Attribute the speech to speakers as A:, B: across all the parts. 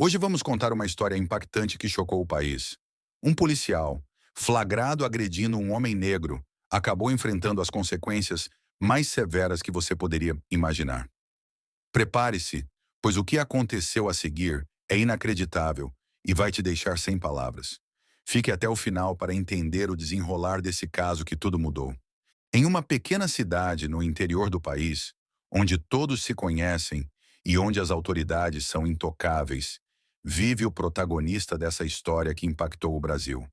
A: Hoje vamos contar uma história impactante que chocou o país. Um policial, flagrado agredindo um homem negro, acabou enfrentando as consequências mais severas que você poderia imaginar. Prepare-se, pois o que aconteceu a seguir é inacreditável e vai te deixar sem palavras. Fique até o final para entender o desenrolar desse caso que tudo mudou. Em uma pequena cidade no interior do país, onde todos se conhecem e onde as autoridades são intocáveis, vive o protagonista dessa história que impactou o Brasil.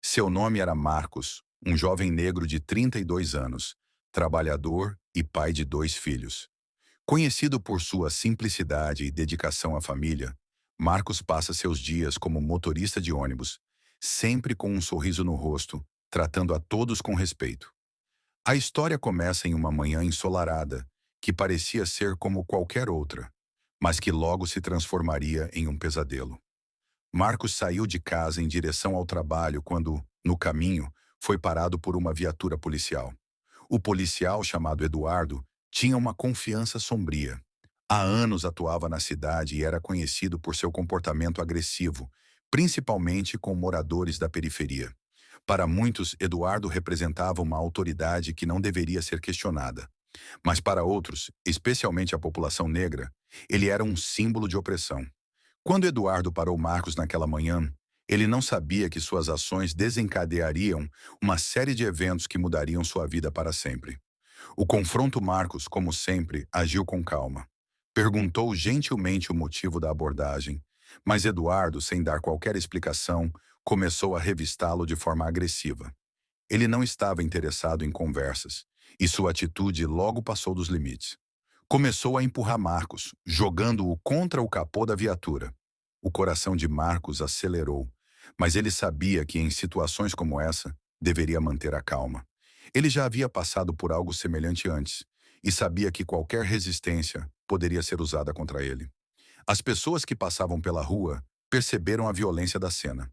A: Seu nome era Marcos, um jovem negro de 32 anos, trabalhador e pai de dois filhos. Conhecido por sua simplicidade e dedicação à família, Marcos passa seus dias como motorista de ônibus, sempre com um sorriso no rosto, tratando a todos com respeito. A história começa em uma manhã ensolarada, que parecia ser como qualquer outra, mas que logo se transformaria em um pesadelo. Marcos saiu de casa em direção ao trabalho quando, no caminho, foi parado por uma viatura policial. O policial, chamado Eduardo, tinha uma confiança sombria. Há anos atuava na cidade e era conhecido por seu comportamento agressivo, principalmente com moradores da periferia. Para muitos, Eduardo representava uma autoridade que não deveria ser questionada. Mas para outros, especialmente a população negra, ele era um símbolo de opressão. Quando Eduardo parou Marcos naquela manhã, ele não sabia que suas ações desencadeariam uma série de eventos que mudariam sua vida para sempre. O confronto Marcos, como sempre, agiu com calma. Perguntou gentilmente o motivo da abordagem, mas Eduardo, sem dar qualquer explicação, começou a revistá-lo de forma agressiva. Ele não estava interessado em conversas, e sua atitude logo passou dos limites. Começou a empurrar Marcos, jogando-o contra o capô da viatura. O coração de Marcos acelerou, mas ele sabia que em situações como essa, deveria manter a calma. Ele já havia passado por algo semelhante antes, e sabia que qualquer resistência poderia ser usada contra ele. As pessoas que passavam pela rua perceberam a violência da cena.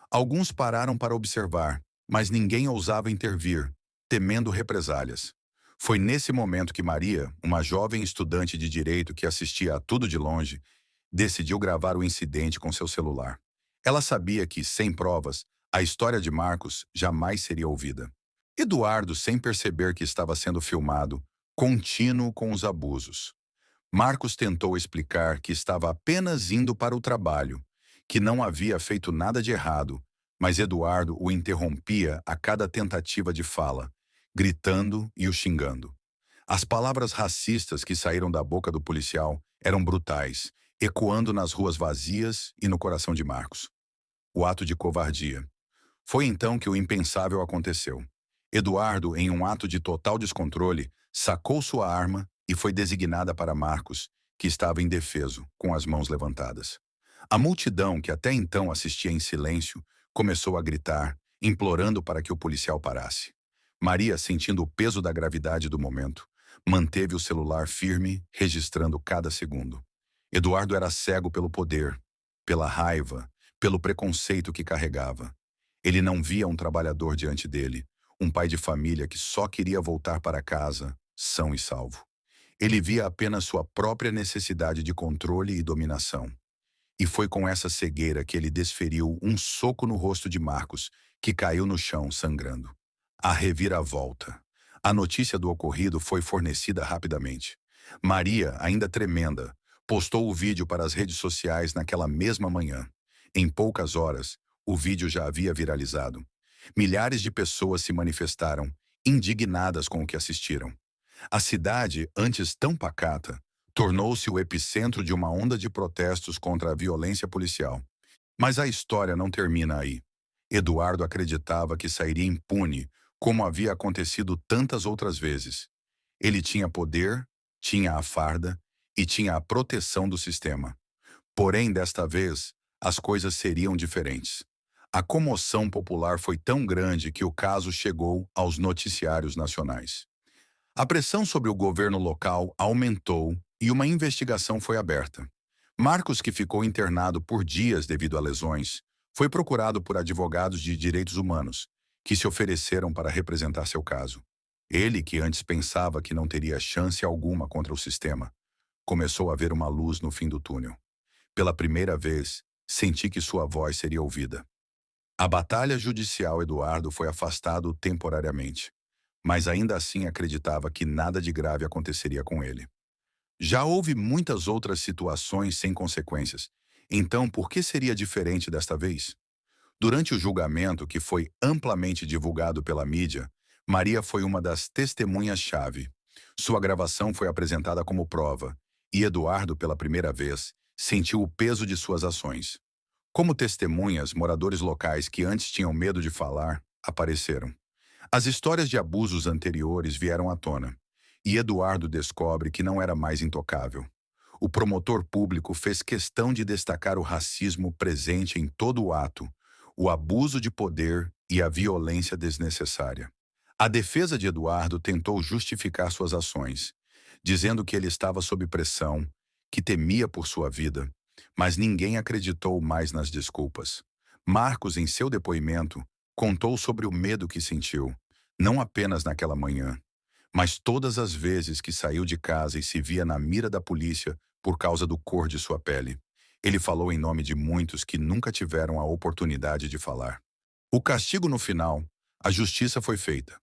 A: Alguns pararam para observar, mas ninguém ousava intervir, temendo represálias. Foi nesse momento que Maria, uma jovem estudante de direito que assistia a tudo de longe, decidiu gravar o incidente com seu celular. Ela sabia que, sem provas, a história de Marcos jamais seria ouvida. Eduardo, sem perceber que estava sendo filmado, contínuo com os abusos. Marcos tentou explicar que estava apenas indo para o trabalho, que não havia feito nada de errado, mas Eduardo o interrompia a cada tentativa de fala, gritando e o xingando. As palavras racistas que saíram da boca do policial eram brutais, ecoando nas ruas vazias e no coração de Marcos. O ato de covardia. Foi então que o impensável aconteceu. Eduardo, em um ato de total descontrole, sacou sua arma e foi designada para Marcos, que estava indefeso, com as mãos levantadas. A multidão, que até então assistia em silêncio, começou a gritar, implorando para que o policial parasse. Maria, sentindo o peso da gravidade do momento, manteve o celular firme, registrando cada segundo. Eduardo era cego pelo poder, pela raiva, pelo preconceito que carregava. Ele não via um trabalhador diante dele, um pai de família que só queria voltar para casa, são e salvo. Ele via apenas sua própria necessidade de controle e dominação. E foi com essa cegueira que ele desferiu um soco no rosto de Marcos, que caiu no chão sangrando. A reviravolta. A notícia do ocorrido foi fornecida rapidamente. Maria, ainda tremenda, postou o vídeo para as redes sociais naquela mesma manhã. Em poucas horas, o vídeo já havia viralizado. Milhares de pessoas se manifestaram, indignadas com o que assistiram. A cidade, antes tão pacata, tornou-se o epicentro de uma onda de protestos contra a violência policial. Mas a história não termina aí. Eduardo acreditava que sairia impune, como havia acontecido tantas outras vezes. Ele tinha poder, tinha a farda e tinha a proteção do sistema. Porém, desta vez, as coisas seriam diferentes. A comoção popular foi tão grande que o caso chegou aos noticiários nacionais. A pressão sobre o governo local aumentou e uma investigação foi aberta. Marcos, que ficou internado por dias devido a lesões, foi procurado por advogados de direitos humanos, que se ofereceram para representar seu caso. Ele, que antes pensava que não teria chance alguma contra o sistema, começou a ver uma luz no fim do túnel. Pela primeira vez, senti que sua voz seria ouvida. A batalha judicial Eduardo foi afastado temporariamente, mas ainda assim acreditava que nada de grave aconteceria com ele. Já houve muitas outras situações sem consequências. Então, por que seria diferente desta vez? Durante o julgamento, que foi amplamente divulgado pela mídia, Maria foi uma das testemunhas-chave. Sua gravação foi apresentada como prova, e Eduardo, pela primeira vez, sentiu o peso de suas ações. Como testemunhas, moradores locais que antes tinham medo de falar, apareceram. As histórias de abusos anteriores vieram à tona, e Eduardo descobre que não era mais intocável. O promotor público fez questão de destacar o racismo presente em todo o ato, o abuso de poder e a violência desnecessária. A defesa de Eduardo tentou justificar suas ações, dizendo que ele estava sob pressão, que temia por sua vida, mas ninguém acreditou mais nas desculpas. Marcos, em seu depoimento, contou sobre o medo que sentiu, não apenas naquela manhã, mas todas as vezes que saiu de casa e se via na mira da polícia por causa do cor de sua pele. Ele falou em nome de muitos que nunca tiveram a oportunidade de falar. O castigo no final, a justiça foi feita.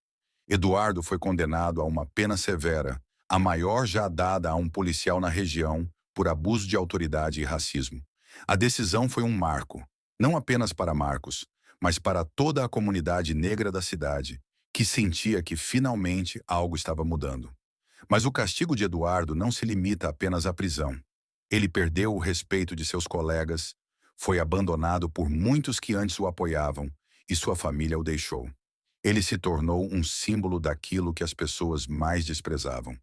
A: Eduardo foi condenado a uma pena severa, a maior já dada a um policial na região, por abuso de autoridade e racismo. A decisão foi um marco, não apenas para Marcos, mas para toda a comunidade negra da cidade, que sentia que finalmente algo estava mudando. Mas o castigo de Eduardo não se limita apenas à prisão. Ele perdeu o respeito de seus colegas, foi abandonado por muitos que antes o apoiavam, e sua família o deixou. Ele se tornou um símbolo daquilo que as pessoas mais desprezavam: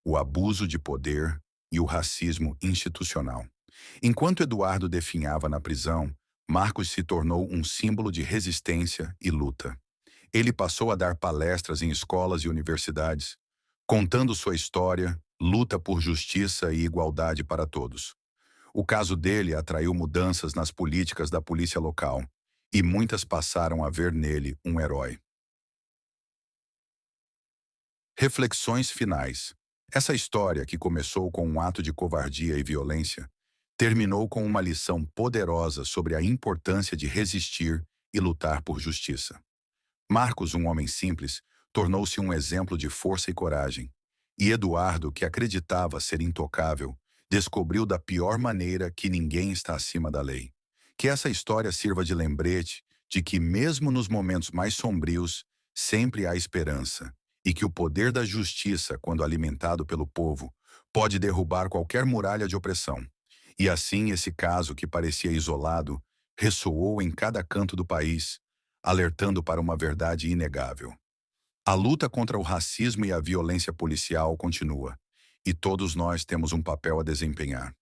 A: o abuso de poder e o racismo institucional. Enquanto Eduardo definhava na prisão, Marcos se tornou um símbolo de resistência e luta. Ele passou a dar palestras em escolas e universidades, contando sua história, luta por justiça e igualdade para todos. O caso dele atraiu mudanças nas políticas da polícia local, e muitas passaram a ver nele um herói. Reflexões finais. Essa história, que começou com um ato de covardia e violência, terminou com uma lição poderosa sobre a importância de resistir e lutar por justiça. Marcos, um homem simples, tornou-se um exemplo de força e coragem. E Eduardo, que acreditava ser intocável, descobriu da pior maneira que ninguém está acima da lei. Que essa história sirva de lembrete de que, mesmo nos momentos mais sombrios, sempre há esperança, e que o poder da justiça, quando alimentado pelo povo, pode derrubar qualquer muralha de opressão. E assim, esse caso, que parecia isolado, ressoou em cada canto do país, alertando para uma verdade inegável. A luta contra o racismo e a violência policial continua, e todos nós temos um papel a desempenhar.